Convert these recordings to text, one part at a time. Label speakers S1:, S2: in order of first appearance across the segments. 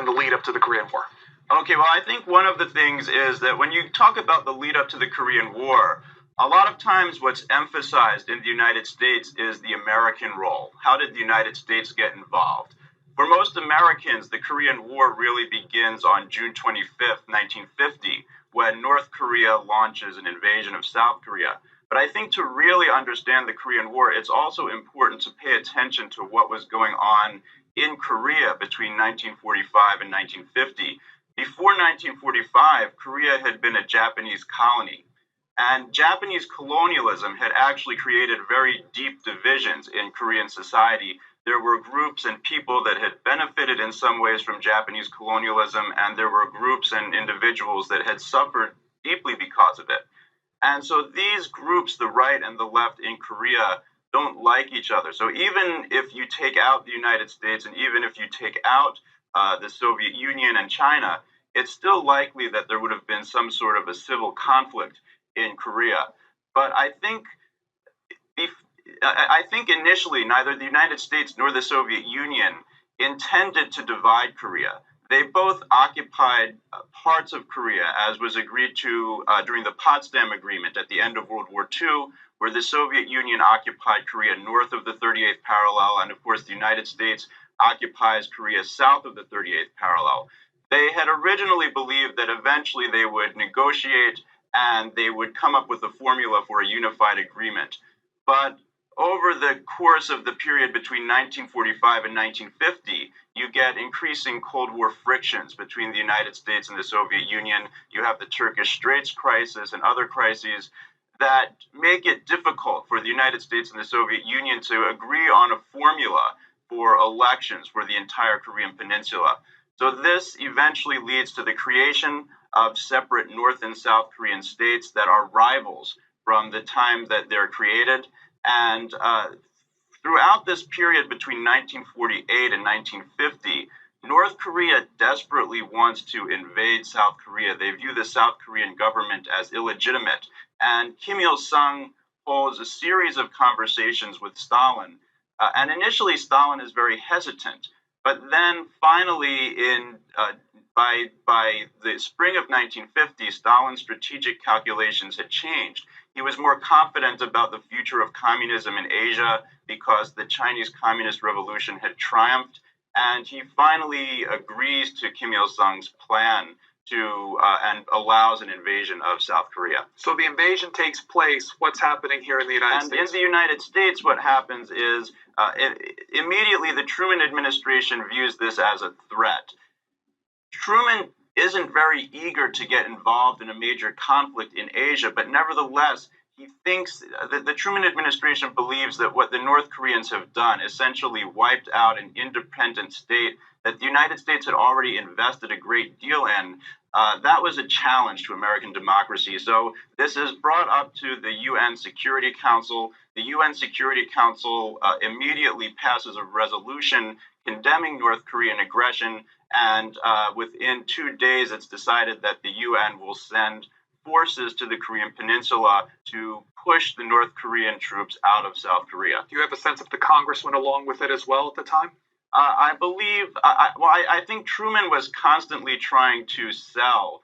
S1: and the lead up to the Korean War?
S2: Okay, well, I think one of the things is that when you talk about the lead up to the Korean War, a lot of times what's emphasized in the United States is the American role. How did the United States get involved? For most Americans, the Korean War really begins on June 25th, 1950, when North Korea launches an invasion of South Korea. But I think to really understand the Korean War, it's also important to pay attention to what was going on in Korea between 1945 and 1950. Before 1945, Korea had been a Japanese colony, and Japanese colonialism had actually created very deep divisions in Korean society. There were groups and people that had benefited in some ways from Japanese colonialism, and there were groups and individuals that had suffered deeply because of it. And so these groups, the right and the left in Korea, don't like each other. So even if you take out the United States and even if you take out the Soviet Union and China, it's still likely that there would have been some sort of a civil conflict in Korea. But I think initially neither the United States nor the Soviet Union intended to divide Korea. They both occupied parts of Korea, as was agreed to during the Potsdam Agreement at the end of World War II, where the Soviet Union occupied Korea north of the 38th parallel, and of course the United States occupies Korea south of the 38th parallel. They had originally believed that eventually they would negotiate and they would come up with a formula for a unified agreement. But over the course of the period between 1945 and 1950, you get increasing Cold War frictions between the United States and the Soviet Union. You have the Turkish Straits crisis and other crises that make it difficult for the United States and the Soviet Union to agree on a formula for elections for the entire Korean Peninsula. So this eventually leads to the creation of separate North and South Korean states that are rivals from the time that they're created. And throughout this period between 1948 and 1950, North Korea desperately wants to invade South Korea. They view the South Korean government as illegitimate. And Kim Il-sung holds a series of conversations with Stalin. And initially, Stalin is very hesitant. But then finally, by the spring of 1950, Stalin's strategic calculations had changed. He was more confident about the future of communism in Asia because the Chinese Communist Revolution had triumphed. And he finally agrees to Kim Il-sung's plan and allows an invasion of South Korea.
S1: So the invasion takes place. What's happening here in the United States?
S2: And in the United States, what happens is immediately the Truman administration views this as a threat. Truman isn't very eager to get involved in a major conflict in Asia, but nevertheless, he thinks that the Truman administration believes that what the North Koreans have done, essentially wiped out an independent state that the United States had already invested a great deal in, that was a challenge to American democracy. So this is brought up to the UN Security Council. The UN Security Council immediately passes a resolution condemning North Korean aggression, and within 2 days, it's decided that the UN will send forces to the Korean Peninsula to push the North Korean troops out of South Korea.
S1: Do you have a sense if the Congress went along with it as well at the time?
S2: I believe, I think Truman was constantly trying to sell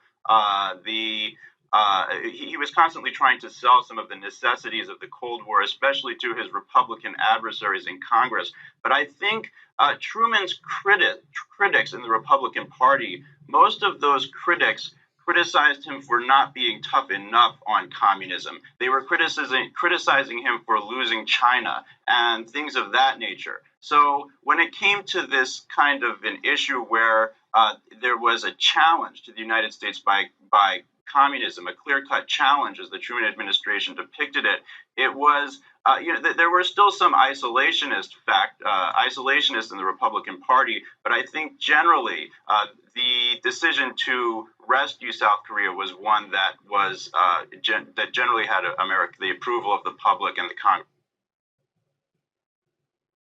S2: he was constantly trying to sell some of the necessities of the Cold War, especially to his Republican adversaries in Congress. But I think Truman's critics in the Republican Party, most of those critics criticized him for not being tough enough on communism. They were criticizing him for losing China and things of that nature. So when it came to this kind of an issue where there was a challenge to the United States by communism, a clear-cut challenge as the Truman administration depicted it, it was, there were still some isolationists in the Republican Party, but I think generally the decision to rescue South Korea was one that was that generally had the approval of the public and the Congress.